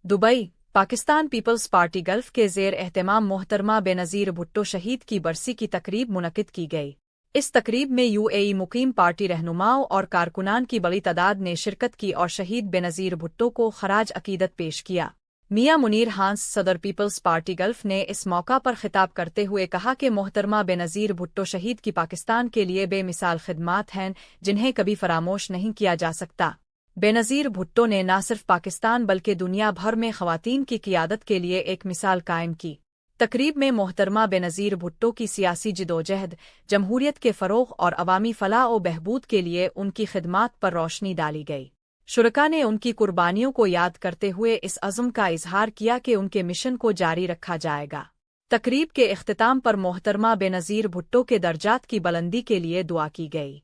Dubai Pakistan Peoples Party Gulf के ज़ेर एहतमाम मोहतरमा बेनज़ीर भुट्टो शहीद की बरसी की तकरीब मुनक़िद की गई। इस तकरीब में यूएई मुकीम पार्टी रहनुमाओं और कारकुनान की बड़ी तादाद ने शिरकत की और शहीद बेनज़ीर भुट्टो को खराज अकीदत पेश किया। मियां मुनीर हांस सदर पीपल्स पार्टी गल्फ ने इस मौका पर खिताब करते हुए कहा कि मोहतरमा बेनज़ीर भुट्टो शहीद की पाकिस्तान के लिए बेमिसाल खिदमात हैं जिन्हें कभी फरामोश नहीं किया जा सकता। बेनज़ीर भुट्टो ने न सिर्फ पाकिस्तान बल्कि दुनिया भर में ख़वातीन की क़ियादत के लिए एक मिसाल कायम की। तकरीब में मोहतरमा बेनज़ीर भुट्टो की सियासी जिदोजहद, जमहूरियत के फ़रोग़ और अवामी फ़लाह व बहबूद के लिए उनकी खिदमात पर रोशनी डाली गई। शुरका ने उनकी कुर्बानियों को याद करते हुए इस अज़्म का इजहार किया कि उनके मिशन को जारी रखा जाएगा। तकरीब के इख्तिताम पर मोहतरमा बेनज़ीर भुट्टो के दर्जात की बुलंदी के लिए दुआ की गई।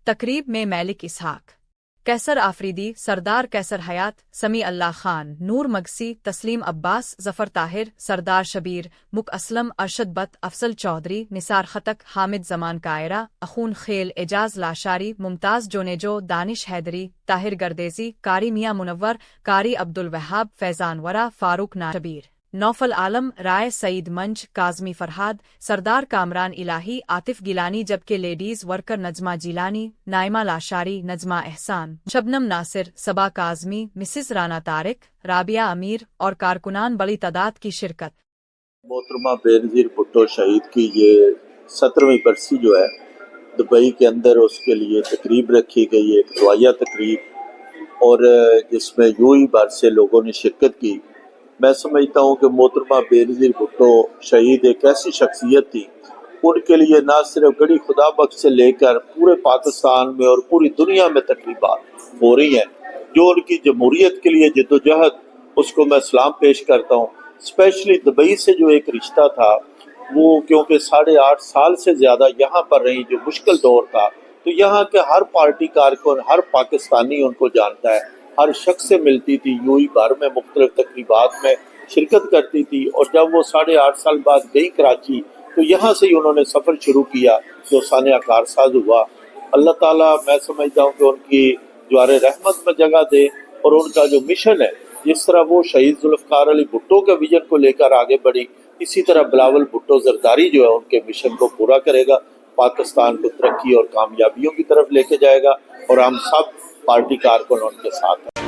तकरीब में मलिक इसहाक, कैसर आफरीदी, सरदार कैसर हयात, समी अल्लाह खान, नूर मगसी, तस्लीम अब्बास, जफ़र ताहिर, सरदार शबीर, मुक असलम, अरशद बत, अफसल चौधरी, निसार खतक, हामिद जमान कायरा, अखून खेल, एजाज लाशारी, मुमताज़ जोनेजो, दानिश हैदरी, ताहिर गर्देजी, कारी मियां मुनव्वर, कारी अब्दुल वहाब, फैज़ान वरा, फारूक नाशबीर, नौफल आलम, राय सईद मंज, काज़मी फरहाद, सरदार कामरान इलाही, आतिफ गिलानी, जबकि लेडीज़ वर्कर नजमा जिलानी, नाइमा लाशारी, नजमा एहसान, शबनम नासिर, सबा काज़मी, मिसिस राना तारिक, राबिया अमीर और कारकुनान बड़ी तादाद की शिरकत। मोहतरमा बेनज़ीर भुट्टो शहीद की ये 17वीं बरसी जो है दुबई के अंदर, उसके लिए तकरीब रखी गई, एक दुआया तकरीब, और जिसमें यूं भर से लोगों ने शिरकत की। मैं समझता हूँ कि मोहतरमा बेनज़ीर भुट्टो शहीद एक ऐसी शख्सियत थी, उनके लिए ना सिर्फ गढ़ी खुदा बख्श से लेकर पूरे पाकिस्तान में और पूरी दुनिया में तकरीबात हो रही हैं। जो उनकी जमहूरियत के लिए जद्दोजहद, उसको मैं सलाम पेश करता हूँ। स्पेशली दुबई से जो एक रिश्ता था वो, क्योंकि 8.5 साल से ज़्यादा यहाँ पर रही, जो मुश्किल दौर था, तो यहाँ के हर पार्टी कारकुन, हर पाकिस्तानी उनको जानता है, हर शख्स से मिलती थी, यूं भर में मुख्तलिफ तकरीबात में शिरकत करती थी। और जब वो 8.5 साल बाद गई कराची, तो यहाँ से ही उन्होंने सफ़र शुरू किया जो सानिया कारसाज हुआ। अल्लाह ताला, मैं समझता हूँ कि उनकी ज्वार रहमत में जगह दे, और उनका जो मिशन है, जिस तरह वो शहीद जुल्फ़िकार अली भुट्टो के विजन को लेकर आगे बढ़ी, इसी तरह बिलावल भुट्टो जरदारी जो है उनके मिशन को पूरा करेगा, पाकिस्तान को तरक्की और कामयाबियों की तरफ लेके जाएगा, और हम सब पार्टी कारकुन उनके साथ हैं।